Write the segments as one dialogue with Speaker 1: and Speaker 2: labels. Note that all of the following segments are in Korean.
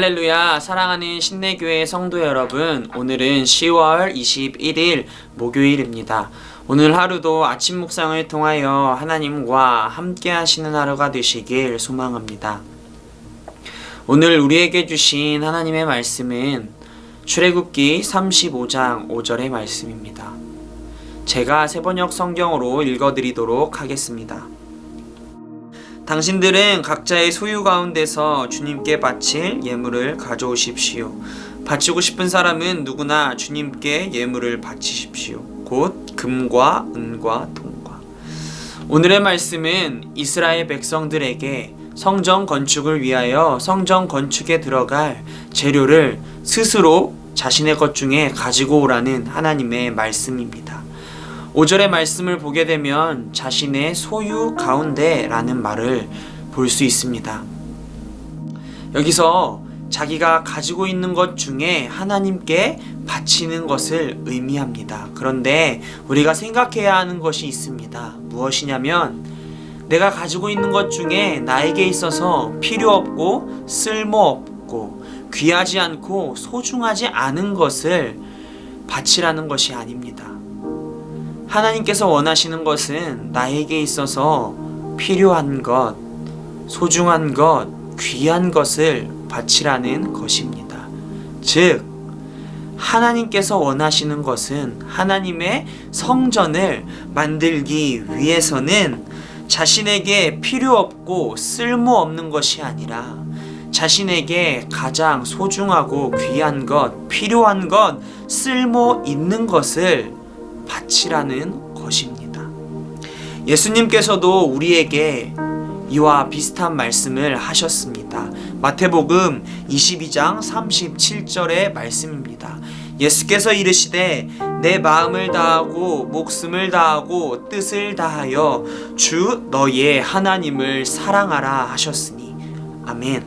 Speaker 1: 할렐루야. 사랑하는 신내교회 성도 여러분, 오늘은 10월 21일 목요일입니다. 오늘 하루도 아침 묵상을 통하여 하나님과 함께 하시는 하루가 되시길 소망합니다. 오늘 우리에게 주신 하나님의 말씀은 출애굽기 35장 5절의 말씀입니다. 제가 새번역 성경으로 읽어드리도록 하겠습니다. 당신들은 각자의 소유 가운데서 주님께 바칠 예물을 가져오십시오. 바치고 싶은 사람은 누구나 주님께 예물을 바치십시오. 곧 금과 은과 동과. 오늘의 말씀은 이스라엘 백성들에게 성전 건축을 위하여 성전 건축에 들어갈 재료를 스스로 자신의 것 중에 가지고 오라는 하나님의 말씀입니다. 5절의 말씀을 보게 되면 자신의 소유 가운데 라는 말을 볼 수 있습니다. 여기서 자기가 가지고 있는 것 중에 하나님께 바치는 것을 의미합니다. 그런데 우리가 생각해야 하는 것이 있습니다. 무엇이냐면 내가 가지고 있는 것 중에 나에게 있어서 필요 없고 쓸모없고 귀하지 않고 소중하지 않은 것을 바치라는 것이 아닙니다. 하나님께서 원하시는 것은 나에게 있어서 필요한 것, 소중한 것, 귀한 것을 바치라는 것입니다. 즉, 하나님께서 원하시는 것은 하나님의 성전을 만들기 위해서는 자신에게 필요 없고 쓸모없는 것이 아니라 자신에게 가장 소중하고 귀한 것, 필요한 것, 쓸모 있는 것을 바치라는 것입니다. 예수님께서도 우리에게 이와 비슷한 말씀을 하셨습니다. 마태복음 22장 37절의 말씀입니다. 예수께서 이르시되 내 마음을 다하고 목숨을 다하고 뜻을 다하여 주 너의 하나님을 사랑하라 하셨으니. 아멘.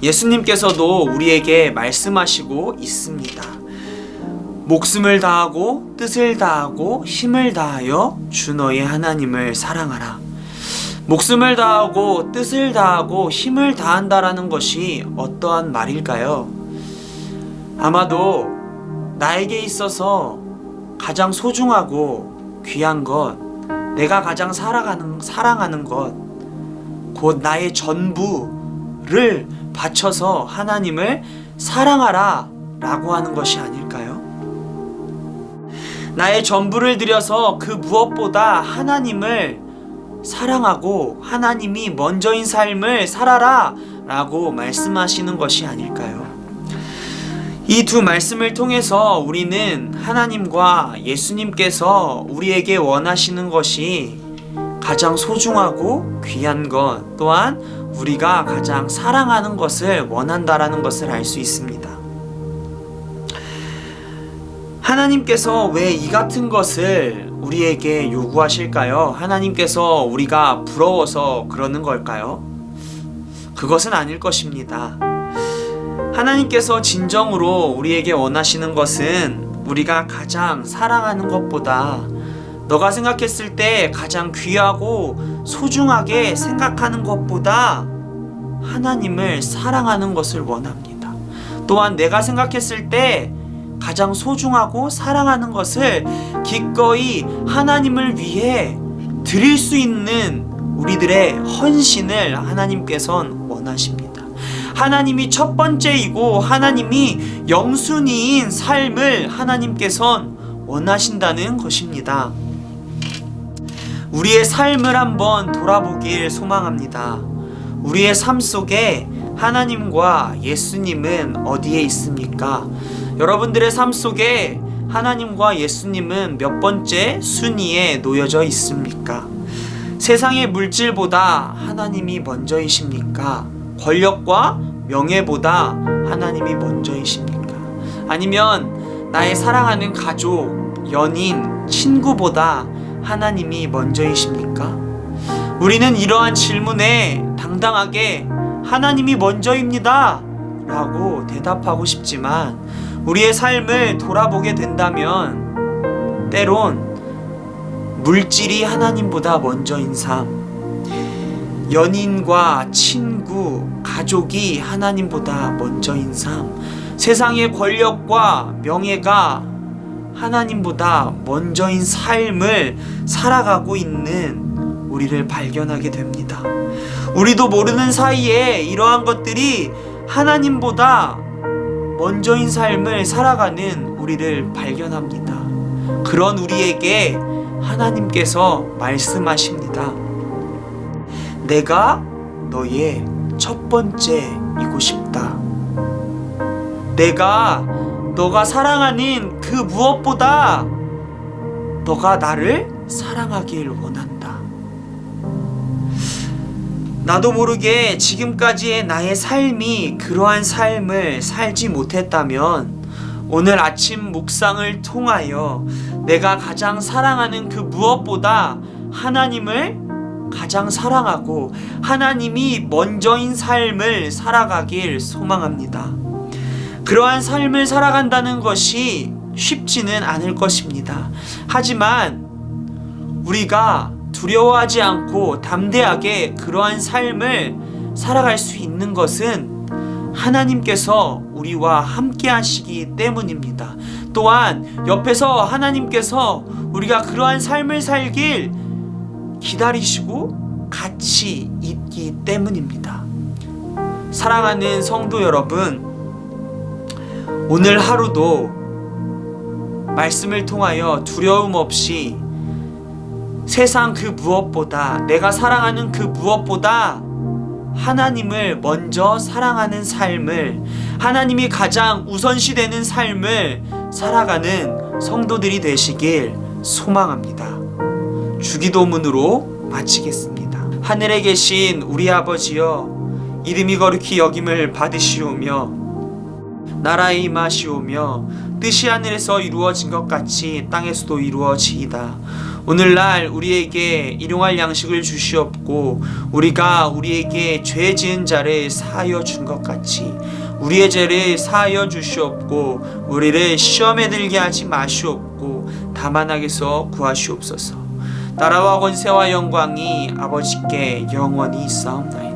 Speaker 1: 예수님께서도 우리에게 말씀하시고 있습니다. 목숨을 다하고 뜻을 다하고 힘을 다하여 주 너의 하나님을 사랑하라. 목숨을 다하고 뜻을 다하고 힘을 다한다라는 것이 어떠한 말일까요? 아마도 나에게 있어서 가장 소중하고 귀한 것, 내가 가장 사랑하는 것, 곧 나의 전부를 바쳐서 하나님을 사랑하라 라고 하는 것이 아닐까요? 나의 전부를 들여서 그 무엇보다 하나님을 사랑하고 하나님이 먼저인 삶을 살아라 라고 말씀하시는 것이 아닐까요? 이 두 말씀을 통해서 우리는 하나님과 예수님께서 우리에게 원하시는 것이 가장 소중하고 귀한 것, 또한 우리가 가장 사랑하는 것을 원한다라는 것을 알 수 있습니다. 하나님께서 왜 이 같은 것을 우리에게 요구하실까요? 하나님께서 우리가 부러워서 그러는 걸까요? 그것은 아닐 것입니다. 하나님께서 진정으로 우리에게 원하시는 것은 우리가 가장 사랑하는 것보다 너가 생각했을 때 가장 귀하고 소중하게 생각하는 것보다 하나님을 사랑하는 것을 원합니다. 또한 내가 생각했을 때 가장 소중하고 사랑하는 것을 기꺼이 하나님을 위해 드릴 수 있는 우리들의 헌신을 하나님께서는 원하십니다. 하나님이 첫 번째이고 하나님이 영순위인 삶을 하나님께서는 원하신다는 것입니다. 우리의 삶을 한번 돌아보길 소망합니다. 우리의 삶 속에 하나님과 예수님은 어디에 있습니까? 여러분들의 삶 속에 하나님과 예수님은 몇 번째 순위에 놓여져 있습니까? 세상의 물질보다 하나님이 먼저이십니까? 권력과 명예보다 하나님이 먼저이십니까? 아니면 나의 사랑하는 가족, 연인, 친구보다 하나님이 먼저이십니까? 우리는 이러한 질문에 당당하게 하나님이 먼저입니다 라고 대답하고 싶지만 우리의 삶을 돌아보게 된다면 때론 물질이 하나님보다 먼저인 삶, 연인과 친구, 가족이 하나님보다 먼저인 삶, 세상의 권력과 명예가 하나님보다 먼저인 삶을 살아가고 있는 우리를 발견하게 됩니다. 우리도 모르는 사이에 이러한 것들이 하나님보다 먼저인 삶을 살아가는 우리를 발견합니다. 그런 우리에게 하나님께서 말씀하십니다. 내가 너의 첫 번째이고 싶다. 내가 너가 사랑하는 그 무엇보다 너가 나를 사랑하길 원한다. 나도 모르게 지금까지의 나의 삶이 그러한 삶을 살지 못했다면 오늘 아침 묵상을 통하여 내가 가장 사랑하는 그 무엇보다 하나님을 가장 사랑하고 하나님이 먼저인 삶을 살아가길 소망합니다. 그러한 삶을 살아간다는 것이 쉽지는 않을 것입니다. 하지만 우리가 두려워하지 않고 담대하게 그러한 삶을 살아갈 수 있는 것은 하나님께서 우리와 함께 하시기 때문입니다. 또한 옆에서 하나님께서 우리가 그러한 삶을 살길 기다리시고 같이 있기 때문입니다. 사랑하는 성도 여러분, 오늘 하루도 말씀을 통하여 두려움 없이 세상 그 무엇보다, 내가 사랑하는 그 무엇보다 하나님을 먼저 사랑하는 삶을, 하나님이 가장 우선시되는 삶을 살아가는 성도들이 되시길 소망합니다. 주기도문으로 마치겠습니다. 하늘에 계신 우리 아버지여, 이름이 거룩히 여김을 받으시오며 나라에 임하시오며 뜻이 하늘에서 이루어진 것 같이 땅에서도 이루어지이다. 오늘날 우리에게 일용할 양식을 주시옵고 우리가 우리에게 죄 지은 자를 사하여 준 것 같이 우리의 죄를 사하여 주시옵고 우리를 시험에 들게 하지 마시옵고 다만 악에서 구하시옵소서. 나라와 권세와 영광이 아버지께 영원히 있사옵나이다.